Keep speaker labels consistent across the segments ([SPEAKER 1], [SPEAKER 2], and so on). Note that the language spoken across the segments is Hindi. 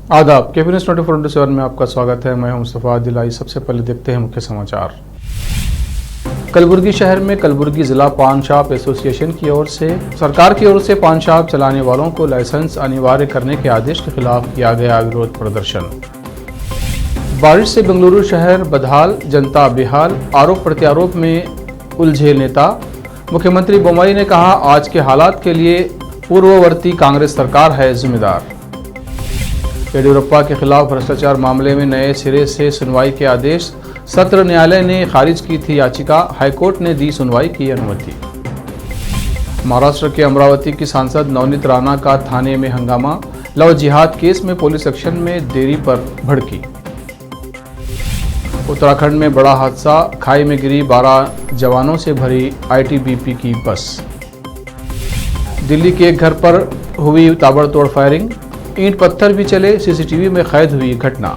[SPEAKER 1] आदाब, केपी न्यूज़ 24/7 में आपका स्वागत है। मैं हूं मुस्तफा दिलाई। सबसे पहले देखते हैं मुख्य समाचार। कलबुर्गी शहर में कलबुर्गी जिला पान शॉप एसोसिएशन की ओर से सरकार की ओर से पान शॉप चलाने वालों को लाइसेंस अनिवार्य करने के आदेश के खिलाफ किया गया विरोध प्रदर्शन। बारिश से बेंगलुरु शहर बदहाल, जनता बेहाल, आरोप प्रत्यारोप में उलझे नेता। मुख्यमंत्री बोम्मई ने कहा, आज के हालात के लिए पूर्ववर्ती कांग्रेस सरकार है जिम्मेदार। येडियुरप्पा के खिलाफ भ्रष्टाचार मामले में नए सिरे से सुनवाई के आदेश। सत्र न्यायालय ने खारिज की थी याचिका, हाईकोर्ट ने दी सुनवाई की अनुमति। महाराष्ट्र के अमरावती की सांसद नवनीत राणा का थाने में हंगामा। लव जिहाद केस में पुलिस एक्शन में देरी पर भड़की। उत्तराखंड में बड़ा हादसा, खाई में गिरी 12 जवानों से भरी आईटीबीपी की बस। दिल्ली के एक घर पर हुई ताबड़तोड़ फायरिंग, ईंट पत्थर भी चले, सीसीटीवी में कैद हुई घटना।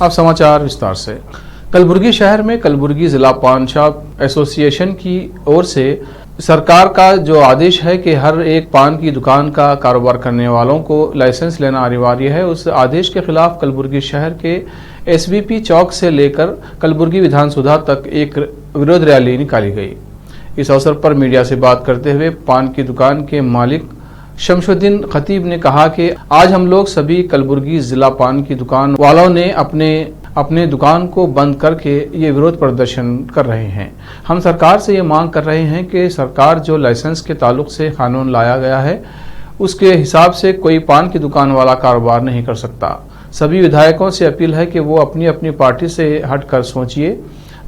[SPEAKER 1] अब समाचार विस्तार से। कलबुर्गी शहर में कलबुर्गी जिला पान शॉप एसोसिएशन की ओर से सरकार का जो आदेश है कि हर एक पान की दुकान का कारोबार करने वालों को लाइसेंस लेना अनिवार्य है, उस आदेश के खिलाफ कलबुर्गी शहर के एसवीपी चौक से लेकर कलबुर्गी विधानसौधा तक एक विरोध रैली निकाली गई। इस अवसर पर मीडिया से बात करते हुए पान की दुकान के मालिक शमशुद्दीन खतीब ने कहा कि आज हम लोग सभी कलबुर्गी जिला पान की दुकान वालों ने अपने दुकान को बंद करके ये विरोध प्रदर्शन कर रहे हैं। हम सरकार से ये मांग कर रहे हैं कि सरकार जो लाइसेंस के ताल्लुक से कानून लाया गया है उसके हिसाब से कोई पान की दुकान वाला कारोबार नहीं कर सकता। सभी विधायकों से अपील है कि वो अपनी अपनी पार्टी से हटकर सोचिए।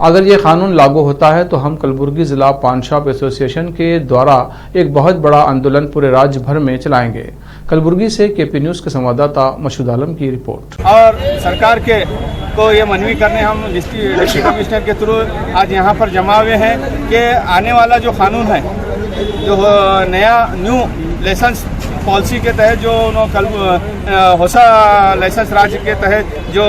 [SPEAKER 1] अगर ये कानून लागू होता है तो हम कलबुर्गी जिला पान शॉप एसोसिएशन के द्वारा एक बहुत बड़ा आंदोलन पूरे राज्य भर में चलाएंगे। कलबुर्गी से केपी न्यूज़ के संवाददाता मशहूद आलम की रिपोर्ट।
[SPEAKER 2] और सरकार के को ये मनवी करने हम डिस्ट्रिक्ट कमिश्नर के थ्रू आज यहाँ पर जमा हुए हैं कि आने वाला जो कानून है, जो नया न्यू लाइसेंस पॉलिसी के तहत जो होसा लाइसेंस राज्य के तहत जो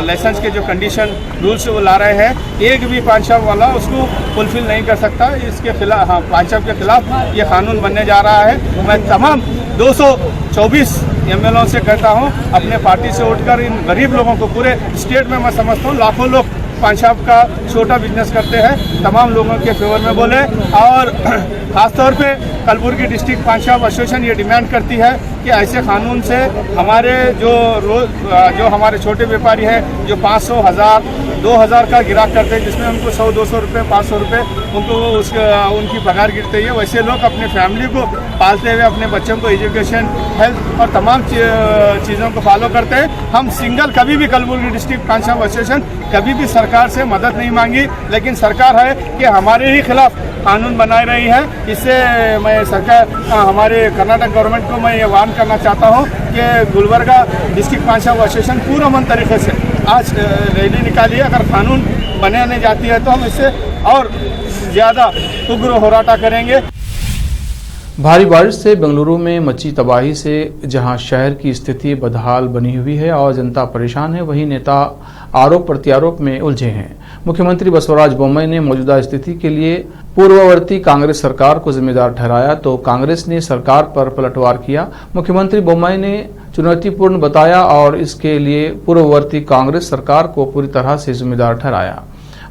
[SPEAKER 2] लाइसेंस के जो कंडीशन रूल्स वो ला रहे हैं, एक भी पान शॉप वाला उसको फुलफिल नहीं कर सकता। इसके खिलाफ पान शॉप के खिलाफ ये कानून बनने जा रहा है। मैं तमाम 224 एमएलओ से कहता हूँ, अपने पार्टी से उठकर इन गरीब लोगों को, पूरे स्टेट में मैं समझता हूँ लाखों लोग पान शॉप का छोटा बिजनेस करते हैं, तमाम लोगों के फेवर में बोले। और खासतौर पे कलबुर्गी डिस्ट्रिक्ट पान शॉप एसोसिएशन ये डिमांड करती है कि ऐसे कानून से हमारे जो हमारे छोटे व्यापारी हैं, जो 500, 1000, 2000 का गिराक करते हैं, जिसमें उनको 100-200 रुपये, 500 रुपये उनको उनकी पगार गिरती है, वैसे लोग अपने फैमिली को पालते हुए अपने बच्चों को एजुकेशन, हेल्थ और तमाम चीज़ों को फॉलो करते हैं। हम सिंगल कभी भी कलबुर्गी डिस्ट्रिक्ट पान शॉप एसोसिएशन कभी भी सरकार से मदद नहीं मांगी, लेकिन सरकार है कि हमारे ही खिलाफ कानून बनाई रही है। इससे मैं सरकार हमारे कर्नाटक गवर्नमेंट को मैं ये वार्न करना चाहता हूँ कि गुलबर्गा डिस्ट्रिक्ट पान शॉप एसोसिएशन पूरा तरीके से आज रैली निकाली है। अगर कानून बनाने जाती है तो हम इससे और ज़्यादा उग्र होराटा करेंगे।
[SPEAKER 1] भारी बारिश से बेंगलुरु में मची तबाही से जहां शहर की स्थिति बदहाल बनी हुई है और जनता परेशान है, वहीं नेता आरोप प्रत्यारोप में उलझे हैं। मुख्यमंत्री बसवराज बोम्मई ने मौजूदा स्थिति के लिए पूर्ववर्ती कांग्रेस सरकार को जिम्मेदार ठहराया तो कांग्रेस ने सरकार पर पलटवार किया। मुख्यमंत्री बोम्मई ने चुनौतीपूर्ण बताया और इसके लिए पूर्ववर्ती कांग्रेस सरकार को पूरी तरह से जिम्मेदार ठहराया।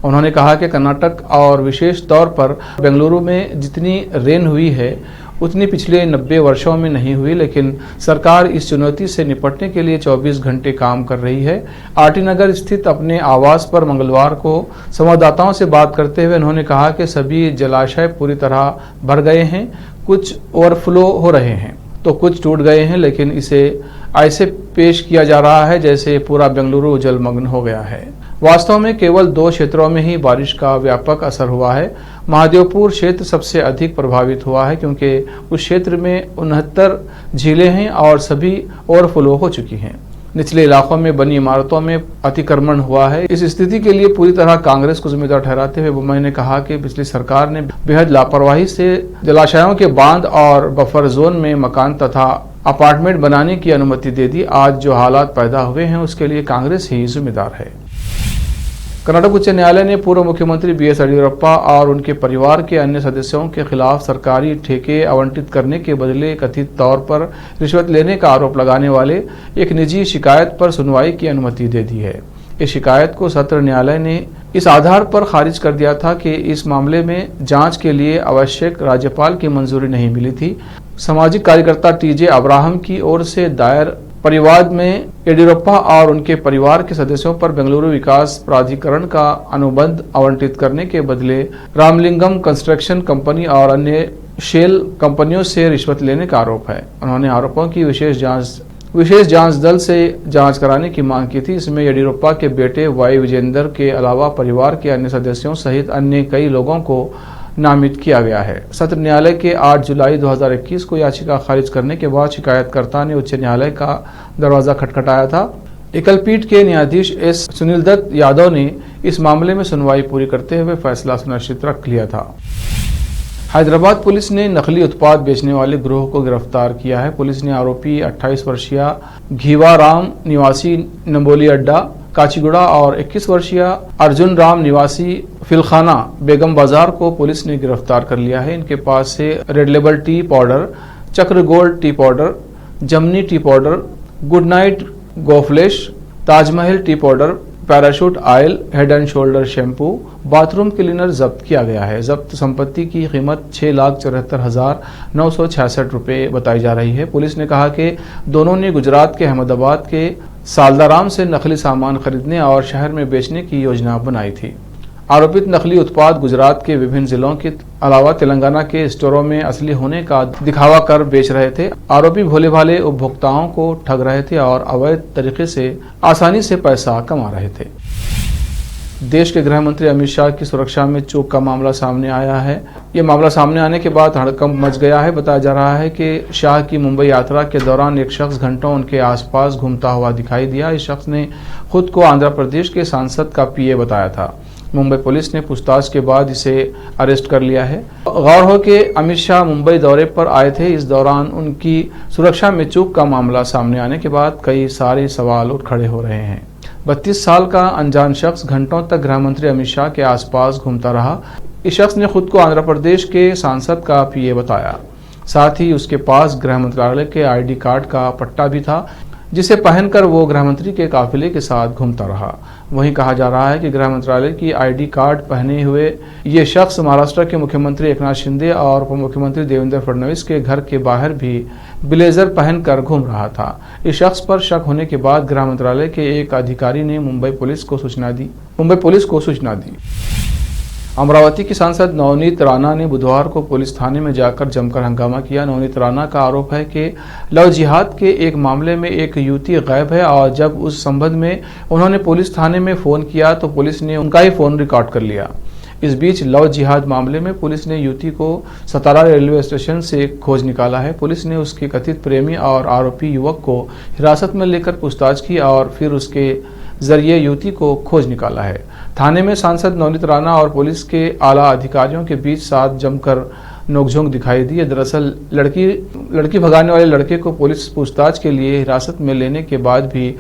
[SPEAKER 1] उन्होंने कहा कि कर्नाटक और विशेष तौर पर बेंगलुरु में जितनी रेन हुई है उतनी पिछले 90 वर्षों में नहीं हुई, लेकिन सरकार इस चुनौती से निपटने के लिए 24 घंटे काम कर रही है। आरटी नगर स्थित अपने आवास पर मंगलवार को संवाददाताओं से बात करते हुए उन्होंने कहा कि सभी जलाशय पूरी तरह भर गए हैं, कुछ ओवरफ्लो हो रहे हैं तो कुछ टूट गए हैं, लेकिन इसे ऐसे पेश किया जा रहा है जैसे पूरा बेंगलुरु जलमग्न हो गया है। वास्तव में केवल 2 क्षेत्रों में ही बारिश का व्यापक असर हुआ है। महादेवपुर क्षेत्र सबसे अधिक प्रभावित हुआ है क्योंकि उस क्षेत्र में 69 झीलें हैं और सभी ओवरफ्लो हो चुकी हैं। निचले इलाकों में बनी इमारतों में अतिक्रमण हुआ है। इस स्थिति के लिए पूरी तरह कांग्रेस को जिम्मेदार ठहराते हुए बोम्मई ने कहा कि पिछली सरकार ने बेहद लापरवाही से जलाशयों के बांध और बफर जोन में मकान तथा अपार्टमेंट बनाने की अनुमति दे दी। आज जो हालात पैदा हुए हैं उसके लिए कांग्रेस ही जिम्मेदार है। कर्नाटक उच्च न्यायालय ने पूर्व मुख्यमंत्री बीएस येडियुरप्पा और उनके परिवार के अन्य सदस्यों के खिलाफ सरकारी ठेके आवंटित करने के बदले कथित तौर पर रिश्वत लेने का आरोप लगाने वाले एक निजी शिकायत पर सुनवाई की अनुमति दे दी है। इस शिकायत को सत्र न्यायालय ने इस आधार पर खारिज कर दिया था कि इस मामले में जांच के लिए आवश्यक राज्यपाल की मंजूरी नहीं मिली थी। सामाजिक कार्यकर्ता टीजे अब्राहम की ओर से दायर परिवाद में येडियुरप्पा और उनके परिवार के सदस्यों पर बेंगलुरु विकास प्राधिकरण का अनुबंध आवंटित करने के बदले रामलिंगम कंस्ट्रक्शन कंपनी और अन्य शेल कंपनियों से रिश्वत लेने का आरोप है। उन्होंने आरोपों की विशेष जांच दल से जांच कराने की मांग की थी। इसमें येडियुरप्पा के बेटे वाई विजेंदर के अलावा परिवार के अन्य सदस्यों सहित अन्य कई लोगों को नामित किया गया है। सत्र न्यायालय के 8 जुलाई 2021 को याचिका खारिज करने के बाद शिकायतकर्ता ने उच्च न्यायालय का दरवाजा खटखटाया था। एकल पीठ के न्यायाधीश एस सुनील दत्त यादव ने इस मामले में सुनवाई पूरी करते हुए फैसला सुनिश्चित रख लिया था। हैदराबाद पुलिस ने नकली उत्पाद बेचने वाले गिरोह को गिरफ्तार किया है। पुलिस ने आरोपी 28 वर्षीय घीवाराम निवासी नंबोली अड्डा काचीगुड़ा और 21 वर्षीय अर्जुन राम निवासी फिलखाना बेगम बाजार को पुलिस ने गिरफ्तार कर लिया है। इनके पास से Red Label tea powder, Chakra Gold tea powder, Jamni tea powder, Good Knight Gold Flash, Taj Mahal tea powder, Parachute oil, Head and Shoulder shampoo, bathroom cleaner जब्त किया गया है। जब्त संपत्ति की कीमत 6,74,966 रुपये बताई जा रही है। पुलिस ने कहा कि दोनों ने गुजरात के अहमदाबाद के सालदाराम से नकली सामान खरीदने और शहर में बेचने की योजना बनाई थी। आरोपित नकली उत्पाद गुजरात के विभिन्न जिलों के अलावा तेलंगाना के स्टोरों में असली होने का दिखावा कर बेच रहे थे। आरोपी भोले भाले उपभोक्ताओं को ठग रहे थे और अवैध तरीके से आसानी से पैसा कमा रहे थे। देश के गृह मंत्री अमित शाह की सुरक्षा में चूक का मामला सामने आया है। ये मामला सामने आने के बाद हड़कंप मच गया है। बताया जा रहा है कि शाह की मुंबई यात्रा के दौरान एक शख्स घंटों उनके आसपास घूमता हुआ दिखाई दिया। इस शख्स ने खुद को आंध्र प्रदेश के सांसद का पीए बताया था। मुंबई पुलिस ने पूछताछ के बाद इसे अरेस्ट कर लिया है। गौर हो कि अमित शाह मुंबई दौरे पर आए थे। इस दौरान उनकी सुरक्षा में चूक का मामला सामने आने के बाद कई सारे सवाल उठ खड़े हो रहे हैं। 32 साल का अनजान शख्स घंटों तक गृह मंत्री अमित शाह के आसपास घूमता रहा। इस शख्स ने खुद को आंध्र प्रदेश के सांसद का पीए बताया। साथ ही उसके पास गृह मंत्रालय के आईडी कार्ड का पट्टा भी था, जिसे पहनकर वो गृह मंत्री के काफिले के साथ घूमता रहा। वहीं कहा जा रहा है कि गृह मंत्रालय की आईडी कार्ड पहने हुए ये शख्स महाराष्ट्र के मुख्यमंत्री एकनाथ शिंदे और उप मुख्यमंत्री देवेंद्र फडणवीस के घर के बाहर भी ब्लेजर पहनकर घूम रहा था। इस शख्स पर शक होने के बाद गृह मंत्रालय के एक अधिकारी ने मुंबई पुलिस को सूचना दी। अमरावती की सांसद नवनीत राणा ने बुधवार को पुलिस थाने में जाकर जमकर हंगामा किया। नवनीत राणा का आरोप है कि लव जिहाद के एक मामले में एक युवती गायब है और जब उस संबंध में उन्होंने पुलिस थाने में फोन किया तो पुलिस ने उनका ही फोन रिकॉर्ड कर लिया। इस बीच लव जिहाद मामले में पुलिस ने युवती को सतारा रेलवे स्टेशन से खोज निकाला है। पुलिस ने उसके कथित प्रेमी और आरोपी युवक को हिरासत में लेकर पूछताछ की और फिर उसके जरिए युवती को खोज निकाला है। थाने में सांसद नवनीत राणा और पुलिस के आला अधिकारियों के बीच साथ जमकर नोकझोंक दिखाई दी। दरअसल लड़की भगाने वाले लड़के को पुलिस पूछताछ के लिए हिरासत में लेने के बाद भी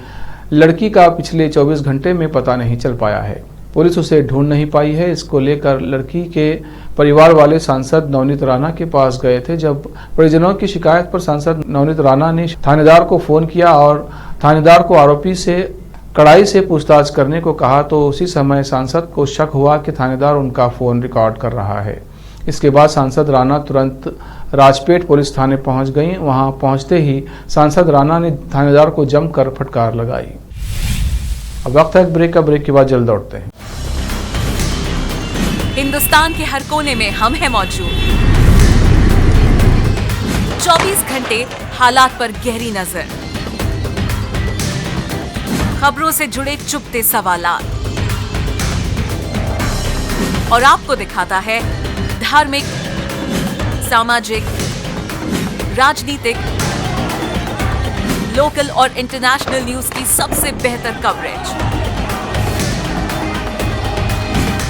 [SPEAKER 1] लड़की का पिछले 24 घंटे में पता नहीं चल पाया है। पुलिस उसे ढूंढ नहीं पाई है। इसको लेकर लड़की के परिवार वाले सांसद नवनीत राणा के पास गए थे। जब परिजनों की शिकायत पर सांसद नवनीत राणा ने थानेदार को फोन किया और थानेदार को आरोपी से कड़ाई से पूछताछ करने को कहा तो उसी समय सांसद को शक हुआ कि थानेदार उनका फोन रिकॉर्ड कर रहा है। इसके बाद सांसद राणा तुरंत राजपेट पुलिस थाने पहुंच गईं। वहां पहुंचते ही सांसद राणा ने थानेदार को जमकर फटकार लगाई। अब वक्त है ब्रेक का। ब्रेक के बाद जल्द लौटते हैं।
[SPEAKER 3] हिंदुस्तान के हर कोने में हम हैं मौजूद। 24 घंटे हालात पर गहरी नजर, खबरों से जुड़े चुपते सवालात और आपको दिखाता है धार्मिक, सामाजिक, राजनीतिक, लोकल और इंटरनेशनल न्यूज की सबसे बेहतर कवरेज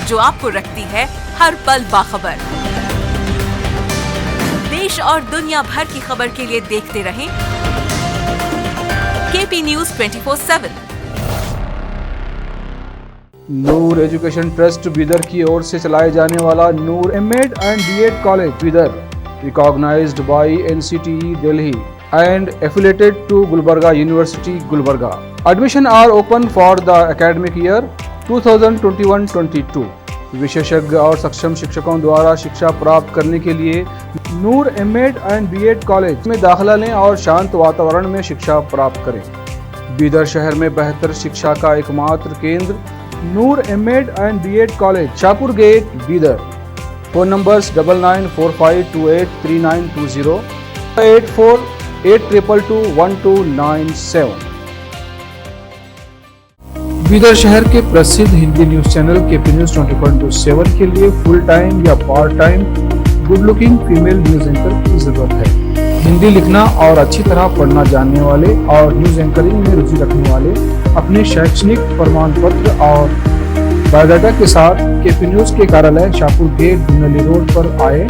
[SPEAKER 3] जो आपको रखती है हर पल बाखबर। देश और दुनिया भर की खबर के लिए देखते रहें AP News 24/7।
[SPEAKER 1] Noor education trust Bidar की ओर से चलाए जाने वाला Noor MEd and BEd college Bidar, recognised by NCTE Delhi and affiliated to Gulbarga University, Gulbarga. Admission are open for the academic year 2021-22. विशेषज्ञ और सक्षम शिक्षकों द्वारा शिक्षा प्राप्त करने के लिए नूर एमएड एंड बीएड कॉलेज में दाखिला लें और शांत वातावरण में शिक्षा प्राप्त करें। बीदर शहर में बेहतर शिक्षा का एकमात्र केंद्र Noor MEd and BEd college, Shahpur gate, Bidar. Phone numbers 9945283920, 8482221297। Bidar शहर के प्रसिद्ध Hindi news channel KP News 24/7 के लिए फुल टाइम या part time good looking female news anchor की जरूरत है। हिंदी लिखना और अच्छी तरह पढ़ना जानने वाले और न्यूज एंकरिंग में रुचि रखने वाले अपने शैक्षणिक प्रमाण पत्र और बायोडाटा के साथ KP News के कार्यालय शाहपुर गेट, बुनली रोड पर आए।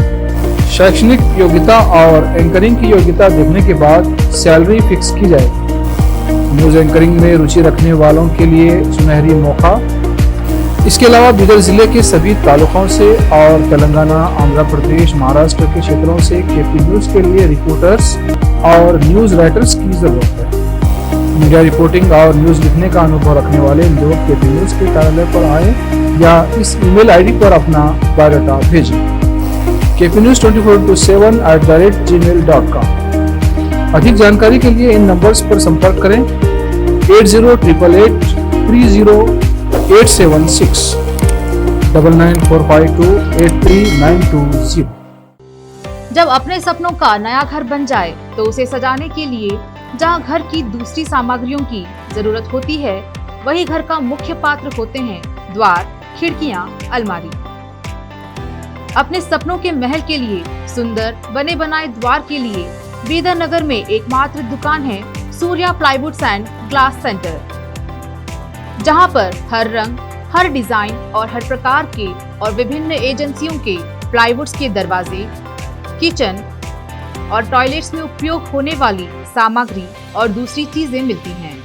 [SPEAKER 1] शैक्षणिक योग्यता और एंकरिंग की योग्यता देखने के बाद सैलरी फिक्स की जाएगी। न्यूज एंकरिंग में रुचि रखने वालों के लिए सुनहरी मौका। इसके अलावा बीदर जिले के सभी तालुकों से और तेलंगाना, आंध्र प्रदेश, महाराष्ट्र के क्षेत्रों से KP News के लिए रिपोर्टर्स और न्यूज राइटर्स की जरूरत है। मीडिया रिपोर्टिंग और न्यूज लिखने का अनुभव रखने वाले लोग KP News के कार्यालय पर आए या इस ईमेल ID पर अपना बायोडाटा भेजें। KP News 24/7@gmail.com। अधिक जानकारी के लिए इन नंबर्स पर संपर्क करें 8088300876, 9945283920।
[SPEAKER 4] जब अपने सपनों का नया घर बन जाए तो उसे सजाने के लिए जहां घर की दूसरी सामग्रियों की जरूरत होती है, वही घर का मुख्य पात्र होते हैं द्वार, खिड़कियां, अलमारी। अपने सपनों के महल के लिए सुंदर बने बनाए द्वार के लिए बीदर नगर में एकमात्र दुकान है सूर्या प्लाईवुड्स एंड ग्लास सेंटर, जहां पर हर रंग, हर डिजाइन और हर प्रकार के और विभिन्न एजेंसियों के प्लाईवुड्स के दरवाजे, किचन और टॉयलेट्स में उपयोग होने वाली सामग्री और दूसरी चीजें मिलती हैं।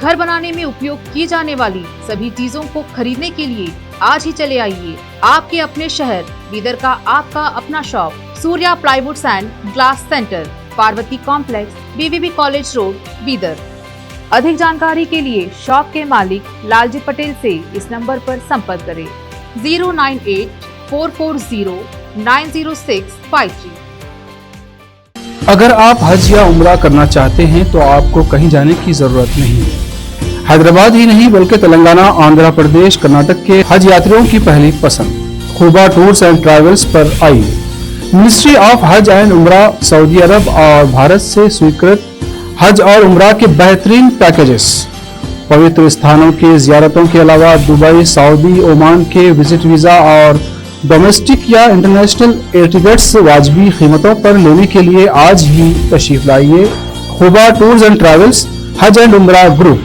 [SPEAKER 4] घर बनाने में उपयोग की जाने वाली सभी चीजों को खरीदने के लिए आज ही चले आइए आपके अपने शहर बीदर का आपका अपना shop Surya प्लाईवुड्स and glass centre, Parvati complex, BVB college road, Bidar. अधिक जानकारी के लिए शॉप के मालिक लालजी पटेल से इस नंबर पर संपर्क करें 09844090653।
[SPEAKER 1] अगर आप हज या उम्रा करना चाहते हैं तो आपको कहीं जाने की जरूरत नहीं है। हैदराबाद ही नहीं बल्कि तेलंगाना, आंध्र प्रदेश, कर्नाटक के हज यात्रियों की पहली पसंद खुबा टूर्स एंड ट्रैवल्स पर आइए। मिनिस्ट्री ऑफ हज एंड उम्रा, सऊदी अरब और भारत से स्वीकृत हज और उम्रा के बेहतरीन पैकेजेस, पवित्र स्थानों के जियारतों के अलावा दुबई, सऊदी, ओमान के विजिट वीजा और डोमेस्टिक या इंटरनेशनल एयर टिकट्स वाजबी कीमतों पर लेने के लिए आज ही तशरीफ लाइए। Khuba tours and travels, Hajj and Umrah group,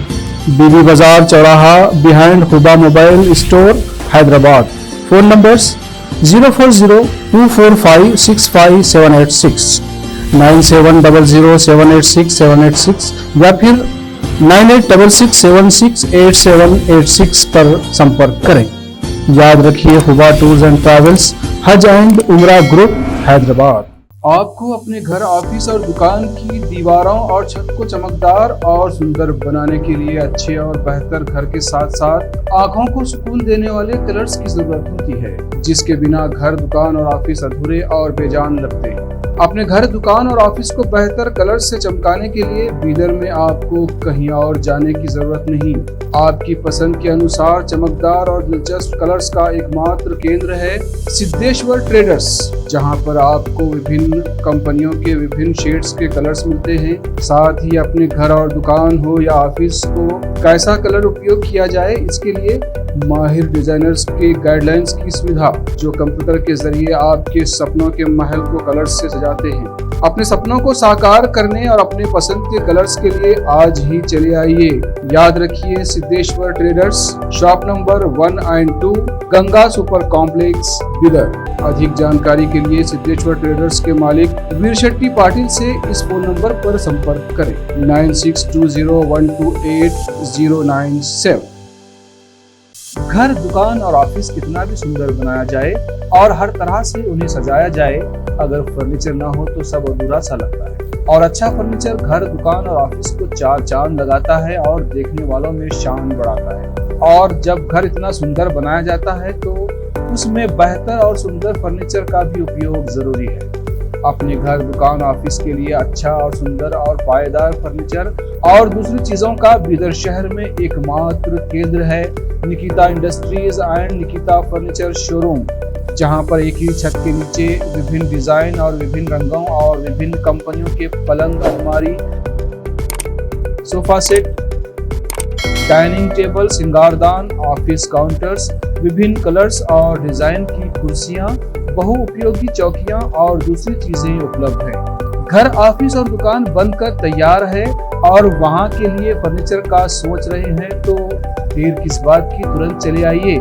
[SPEAKER 1] Bibi Bazaar चौराहा, behind Khuba mobile store, Hyderabad. Phone numbers 04024565786, 9700786786 या फिर 9866768786 पर संपर्क करें। याद रखिए, खुबा tours and travels, Hajj and Umrah group, Hyderabad. आपको अपने घर, ऑफिस और दुकान की दीवारों और छत को चमकदार और सुंदर बनाने के लिए अच्छे और बेहतर घर के साथ साथ आंखों को सुकून देने वाले कलर्स की जरूरत होती है, जिसके बिना घर, दुकान और ऑफिस अधूरे और बेजान लगते हैं। अपने घर, दुकान और ऑफिस को बेहतर कलर से चमकाने के लिए बीदर में आपको कहीं और जाने की जरूरत नहीं। आपकी पसंद के अनुसार चमकदार और दिलचस्प कलर्स का एकमात्र केंद्र है सिद्धेश्वर ट्रेडर्स, जहां पर आपको विभिन्न कंपनियों के विभिन्न शेड्स के कलर्स मिलते हैं। साथ ही अपने घर और दुकान हो या ऑफिस को कैसा कलर उपयोग किया जाए, इसके लिए माहिर डिजाइनर्स के गाइडलाइंस की सुविधा, जो कंप्यूटर के जरिए आपके सपनों के महल को कलर्स से सजाते हैं। अपने सपनों को साकार करने और अपने पसंद के कलर्स के लिए आज ही चले आइए। याद रखिए, Siddheshwar traders, shop number 1 and 2, Ganga super complex, Bidar.
[SPEAKER 5] अधिक जानकारी के लिए सिद्धेश्वर ट्रेडर्स के मालिक वीर शेट्टी पाटिल से इस फोन नंबर पर संपर्क करें 9620128097। घर, दुकान और ऑफिस कितना भी सुंदर बनाया जाए और हर तरह से उन्हें सजाया जाए, अगर फर्नीचर ना हो तो सब अधूरा सा लगता है। और अच्छा फर्नीचर घर, दुकान और ऑफिस को चार चांद लगाता है और देखने वालों में शान बढ़ाता है। और जब घर इतना सुंदर बनाया जाता है तो उसमें बेहतर और सुंदर फर्नीचर का भी उपयोग जरूरी है। अपने घर, दुकान, ऑफिस के लिए अच्छा और सुंदर और पायदार फर्नीचर और दूसरी चीजों का बीदर शहर में एकमात्र केंद्र है Nikita industries and Nikita furniture showroom, जहां पर एक ही छत के नीचे विभिन्न डिजाइन और विभिन्न रंगों और विभिन्न कंपनियों के पलंग, अलमारी, सोफा सेट, डाइनिंग टेबल, सिंगारदान, ऑफिस काउंटर्स, विभिन्न कलर्स और डिजाइन की कुर्सियां, बहुउपयोगी चौकियां और दूसरी चीजें उपलब्ध हैं। घर, ऑफिस और दुकान बनकर तैयार है और वहां के लिए फर्नीचर का सोच रहे हैं तो देर किस बात की, तुरंत चले आइए।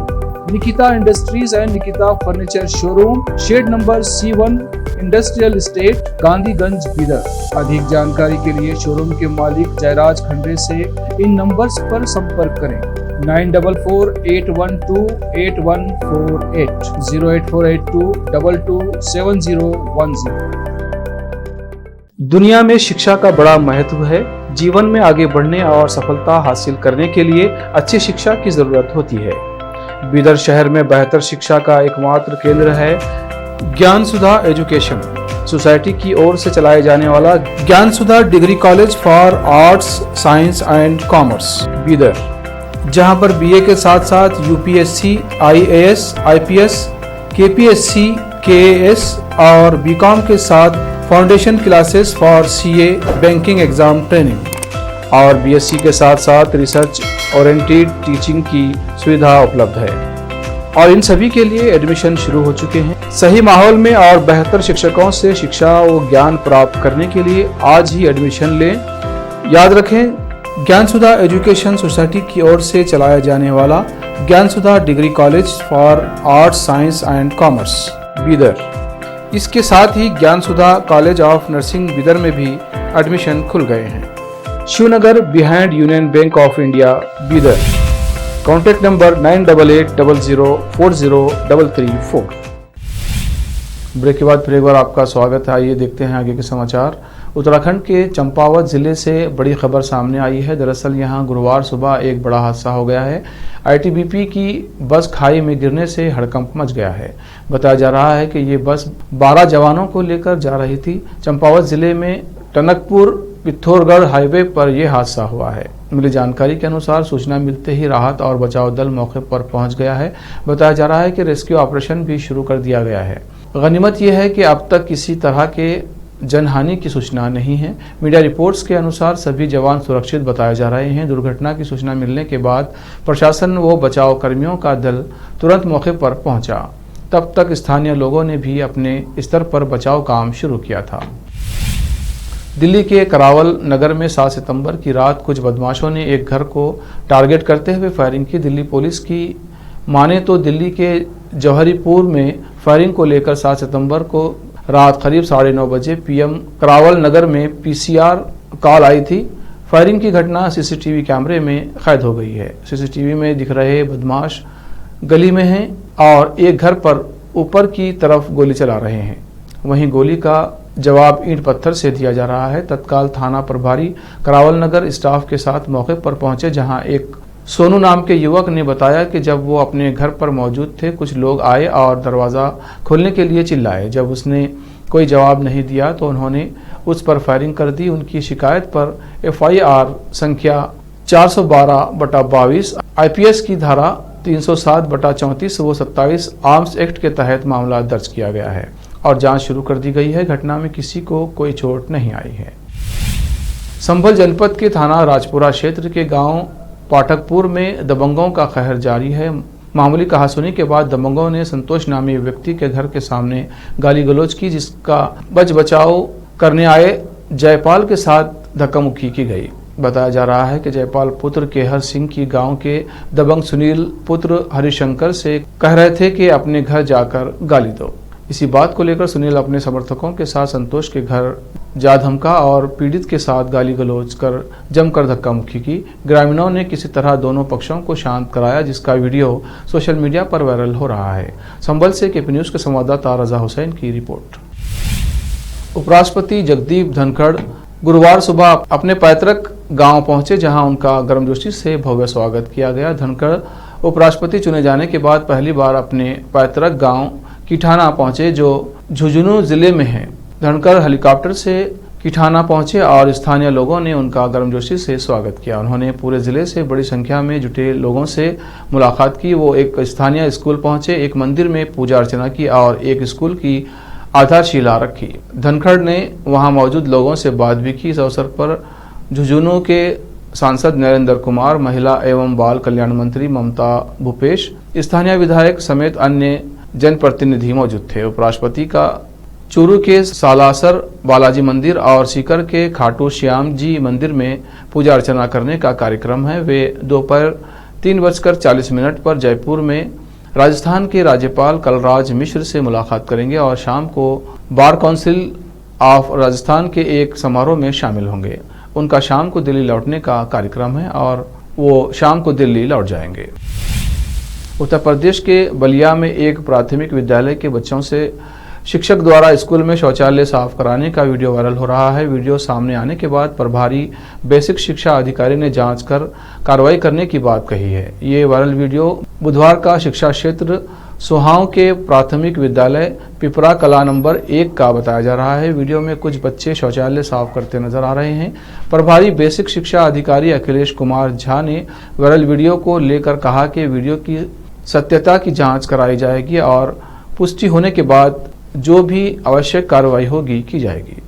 [SPEAKER 5] Nikita industries and Nikita furniture showroom, shed number C1, industrial estate, Gandhiganj, Bidar. अधिक जानकारी के लिए शोरूम के मालिक जयराज खंडे से इन नंबर्स पर संपर्क करें 9448128148 08482227010।
[SPEAKER 1] दुनिया में शिक्षा का बड़ा महत्व है। जीवन में आगे बढ़ने और सफलता हासिल करने के लिए अच्छी शिक्षा की जरूरत होती है। बीदर शहर में बेहतर शिक्षा का एकमात्र केंद्र है ज्ञान सुधा एजुकेशन सोसाइटी की ओर से चलाए जाने वाला Gyan Sudha degree college for arts, science and commerce Bidar, जहां पर बीए के साथ साथ UPSC, IAS, IPS, KPSC, KAS और बीकॉम के साथ foundation classes for CA, banking exam training और बीएससी के साथ साथ रिसर्च ओरिएंटेड टीचिंग की सुविधा उपलब्ध है और इन सभी के लिए एडमिशन शुरू हो चुके हैं। सही माहौल में और बेहतर शिक्षकों से शिक्षा व ज्ञान प्राप्त करने के लिए आज ही एडमिशन लें। याद रखें, ज्ञान सुधा एजुकेशन सोसाइटी की ओर से चलाया जाने वाला Gyan Sudha degree college for arts, science and commerce Bidar, इसके साथ ही Gyan Sudha college of nursing Bidar में भी एडमिशन खुल गए हैं। Shivnagar behind Union Bank of India Bidar. Contact number 9880403334। Break के बाद फिर एक बार आपका स्वागत है। आइए देखते हैं आगे के समाचार। उत्तराखंड के चंपावत जिले से बड़ी खबर सामने आई है। दरअसल यहां गुरुवार सुबह एक बड़ा हादसा हो गया है। आईटीबीपी की बस खाई में गिरने से हड़कंप मच गया है। बताया जा रहा है कि ये बस 12 जवानों को लेकर जा रही थी। चंपावत जिले में टनकपुर पिथौरागढ़ हाईवे पर यह हादसा हुआ है। मिली जानकारी के अनुसार सूचना मिलते ही राहत और बचाव दल मौके पर पहुंच गया है। बताया जा रहा है कि रेस्क्यू ऑपरेशन भी शुरू कर दिया गया है। गनीमत यह है कि अब तक किसी तरह के जनहानि की सूचना नहीं है। मीडिया रिपोर्ट्स के अनुसार सभी जवान सुरक्षित बताए जा रहे हैं। दुर्घटना की सूचना मिलने के बाद प्रशासन व बचाव कर्मियों का दल तुरंत मौके पर पहुंचा। तब तक स्थानीय लोगों ने भी अपने स्तर पर बचाव काम शुरू किया था। दिल्ली के करावल नगर में 7 सितंबर की रात कुछ बदमाशों ने एक घर को टारगेट करते हुए फायरिंग की। दिल्ली पुलिस की माने तो दिल्ली के जौहरीपुर में फायरिंग को लेकर 7 सितंबर को रात करीब 9:30 बजे पीएम करावल नगर में पीसीआर कॉल आई थी। फायरिंग की घटना सीसीटीवी कैमरे में कैद हो गई है। सीसीटीवी में दिख रहे बदमाश गली में हैं और एक घर पर ऊपर की तरफ गोली चला रहे हैं। वहीं गोली का जवाब ईंट पत्थर से दिया जा रहा है। तत्काल थाना प्रभारी करावल नगर स्टाफ के साथ मौके पर पहुंचे, जहां एक सोनू नाम के युवक ने बताया कि जब वो अपने घर पर मौजूद थे, कुछ लोग आए और दरवाज़ा खोलने के लिए चिल्लाए। जब उसने कोई जवाब नहीं दिया तो उन्होंने उस पर फायरिंग कर दी। उनकी शिकायत पर एफआईआर संख्या 412/22 आईपीएस की धारा 307/34 व 27 आर्म्स एक्ट के तहत मामला दर्ज किया गया है और जांच शुरू कर दी गई है। घटना में किसी को कोई चोट नहीं आई है। संभल जनपद के थाना राजपुरा क्षेत्र के गांव पाठकपुर में दबंगों का कहर जारी है। मामूली कहासुनी के बाद दबंगों ने संतोष नामी व्यक्ति के घर के सामने गाली गलौज की, जिसका बचाव करने आए जयपाल के साथ धक्का-मुक्की की गई। बताया जा रहा है कि जयपाल पुत्र केहर सिंह की गांव के दबंग सुनील पुत्र हरिशंकर से कह रहे थे कि अपने घर जाकर गाली दो। इसी बात को लेकर सुनील अपने समर्थकों के साथ संतोष के घर जा धमका और पीड़ित के साथ गाली गलौज कर जमकर धक्का मुक्की की। ग्रामीणों ने किसी तरह दोनों पक्षों को शांत कराया, जिसका वीडियो सोशल मीडिया पर वायरल हो रहा है। संभल से केपी न्यूज के संवाददाता रजा हुसैन की रिपोर्ट। उपराष्ट्रपति जगदीप धनखड़ गुरुवार सुबह अपने पैतृक गांव पहुंचे, जहां उनका गर्मजोशी से भव्य स्वागत किया गया। धनखड़ उपराष्ट्रपति चुने जाने के बाद पहली बार अपने पैतृक गांव किठाना पहुंचे, जो झुंझुनू जिले में है। धनखड़ हेलीकॉप्टर से किठाना पहुंचे और स्थानीय लोगों ने उनका गर्मजोशी से स्वागत किया। उन्होंने पूरे जिले से बड़ी संख्या में जुटे लोगों से मुलाकात की। वो एक स्थानीय स्कूल पहुंचे, एक मंदिर में पूजा अर्चना की और एक स्कूल की आधारशिला रखी। धनखड़ ने वहां मौजूद लोगों से बात भी की। इस अवसर पर झुंझुनू के सांसद नरेंद्र कुमार, महिला एवं बाल कल्याण मंत्री ममता भूपेश, स्थानीय विधायक समेत अन्य जनप्रतिनिधि मौजूद थे। उपराष्ट्रपति का चूरू के सालासर बालाजी मंदिर और सीकर के खाटू श्याम जी मंदिर में पूजा अर्चना करने का कार्यक्रम है। वे दोपहर 3:40 पर जयपुर में राजस्थान के राज्यपाल कलराज मिश्र से मुलाकात करेंगे और शाम को बार काउंसिल ऑफ राजस्थान के एक समारोह में शामिल होंगे। उनका शाम को दिल्ली लौटने का कार्यक्रम है और वो शाम को दिल्ली लौट जाएंगे। उत्तर प्रदेश के बलिया में एक प्राथमिक विद्यालय के बच्चों से शिक्षक द्वारा स्कूल में शौचालय साफ कराने का वीडियो वायरल हो रहा है। वीडियो सामने आने के बाद प्रभारी बेसिक शिक्षा अधिकारी ने जांच कर कार्रवाई करने की बात कही है। ये वायरल वीडियो बुधवार का शिक्षा क्षेत्र सोहाव के प्राथमिक विद्यालय पिपरा कला नंबर 1 का बताया जा रहा है। वीडियो में कुछ बच्चे शौचालय साफ करते नजर आ रहे हैं। प्रभारी बेसिक शिक्षा अधिकारी अखिलेश कुमार झा ने वायरल वीडियो को लेकर कहा कि वीडियो की सत्यता की जांच कराई जाएगी और पुष्टि होने के बाद जो भी आवश्यक कार्रवाई होगी की जाएगी।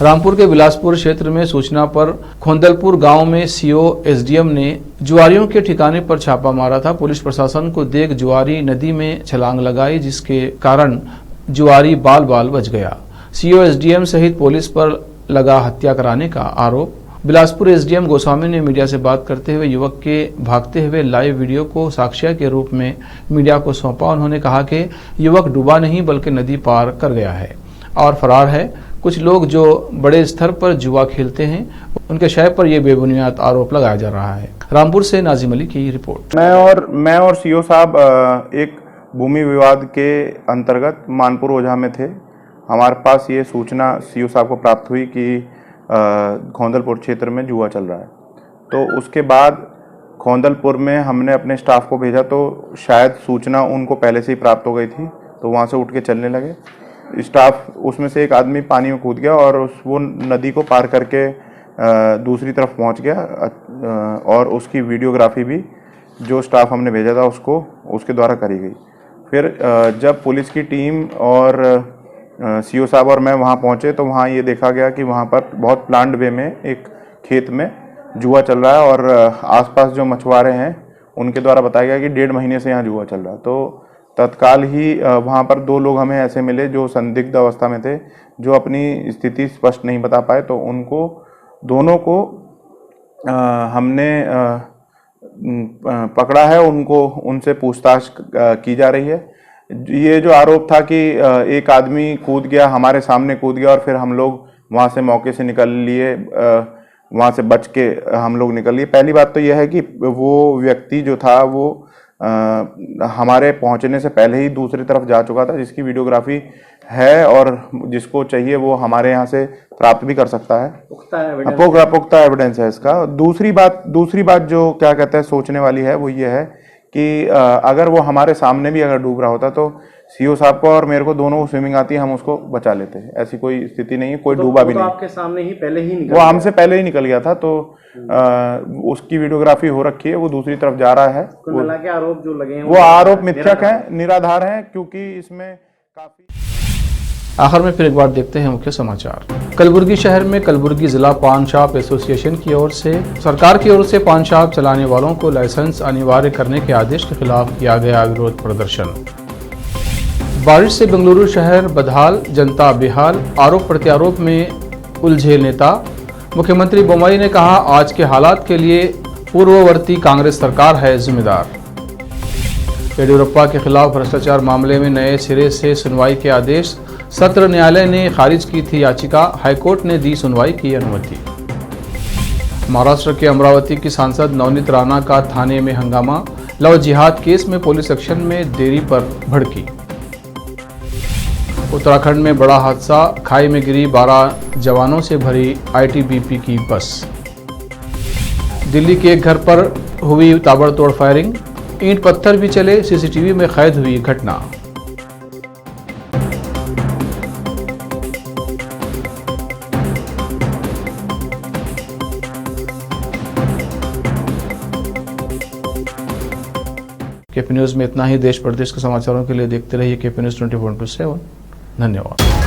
[SPEAKER 1] रामपुर के बिलासपुर क्षेत्र में सूचना पर खोंदलपुर गांव में सीओ एसडीएम ने जुआरियों के ठिकाने पर छापा मारा था। पुलिस प्रशासन को देख जुआरी नदी में छलांग लगाई, जिसके कारण जुआरी बाल बाल बच गया। सीओ एसडीएम सहित पुलिस पर लगा हत्या कराने का आरोप। बिलासपुर एसडीएम गोस्वामी ने मीडिया से बात करते हुए युवक के भागते हुए लाइव वीडियो को साक्ष्य के रूप में मीडिया को सौंपा। उन्होंने कहा कि युवक डूबा नहीं बल्कि नदी पार कर गया है और फरार है। कुछ लोग जो बड़े स्तर पर जुआ खेलते हैं, उनके शय पर यह बेबुनियाद आरोप लगाया जा रहा है। रामपुर से नाजिम अली की रिपोर्ट।
[SPEAKER 6] मैं और सीओ साहब एक भूमि विवाद के अंतर्गत मानपुर ओझा में थे। हमारे पास ये सूचना सीओ साहब को प्राप्त हुई कि खोंदलपुर क्षेत्र में जुआ चल रहा है। तो उसके बाद खोंदलपुर में हमने अपने स्टाफ को भेजा, तो शायद सूचना उनको पहले से ही प्राप्त हो गई थी, तो वहाँ से उठ के चलने लगे। स्टाफ उसमें से एक आदमी पानी में कूद गया और वो नदी को पार करके दूसरी तरफ पहुँच गया और उसकी वीडियोग्राफी भी जो स्टाफ हमने भेजा था उसके द्वारा करी गई। फिर जब पुलिस की टीम और सीओ साहब और मैं वहाँ पहुँचे तो वहाँ ये देखा गया कि वहाँ पर बहुत प्लान्ड वे में एक खेत में जुआ चल रहा है और आसपास जो मछुआरे हैं उनके द्वारा बताया गया कि 1.5 महीने से यहाँ जुआ चल रहा है। तो तत्काल ही वहाँ पर 2 लोग हमें ऐसे मिले जो संदिग्ध अवस्था में थे, जो अपनी स्थिति स्पष्ट नहीं बता पाए। तो उनको दोनों को हमने पकड़ा है, उनसे पूछताछ की जा रही है। ये जो आरोप था कि एक आदमी कूद गया, हमारे सामने कूद गया और फिर हम लोग वहाँ से मौके से निकल लिए, वहाँ से बच के हम लोग निकल लिए। पहली बात तो यह है कि वो व्यक्ति जो था वो हमारे पहुँचने से पहले ही दूसरी तरफ जा चुका था, जिसकी वीडियोग्राफी है और जिसको चाहिए वो हमारे यहाँ से प्राप्त भी कर सकता है। पुख्ता एविडेंस है इसका। दूसरी बात जो क्या कहते हैं सोचने वाली है वो ये है कि अगर वो हमारे सामने भी अगर डूब रहा होता तो सीओ साहब को और मेरे को दोनों स्विमिंग आती है, हम उसको बचा लेते हैं। ऐसी कोई स्थिति नहीं है, कोई डूबा भी नहीं।
[SPEAKER 2] आपके सामने ही पहले ही निकल
[SPEAKER 6] वो हमसे पहले ही निकल गया था, तो उसकी वीडियोग्राफी हो रखी है, वो दूसरी तरफ जा रहा है।
[SPEAKER 2] के आरोप जो लगे हैं
[SPEAKER 6] वो आरोप मिथ्यक हैं, निराधार हैं, क्योंकि इसमें काफी।
[SPEAKER 1] आखिर में फिर एक बार देखते हैं मुख्य समाचार। कलबुर्गी शहर में कलबुर्गी जिला पान शॉप एसोसिएशन की ओर से सरकार की ओर से पान शॉप चलाने वालों को लाइसेंस अनिवार्य करने के आदेश के खिलाफ किया गया विरोध प्रदर्शन। बारिश से बेंगलुरु शहर बदहाल, जनता बेहाल, आरोप प्रत्यारोप में उलझे नेता। मुख्यमंत्री बोम्मई ने कहा, आज के हालात के लिए पूर्ववर्ती कांग्रेस सरकार है जिम्मेदार। येडियुरप्पा के खिलाफ भ्रष्टाचार मामले में नए सिरे से सुनवाई के आदेश, सत्र न्यायालय ने खारिज की थी याचिका, हाईकोर्ट ने दी सुनवाई की अनुमति। महाराष्ट्र के अमरावती की सांसद नवनीत राणा का थाने में हंगामा, लव जिहाद केस में पुलिस एक्शन में देरी पर भड़की। उत्तराखंड में बड़ा हादसा, खाई में गिरी 12 जवानों से भरी आईटीबीपी की बस। दिल्ली के एक घर पर हुई ताबड़तोड़ फायरिंग, ईंट पत्थर भी चले, सीसीटीवी में कैद हुई घटना। केपी न्यूज में इतना ही। देश प्रदेश के समाचारों के लिए देखते रहिए केपी न्यूज 24/7। धन्यवाद।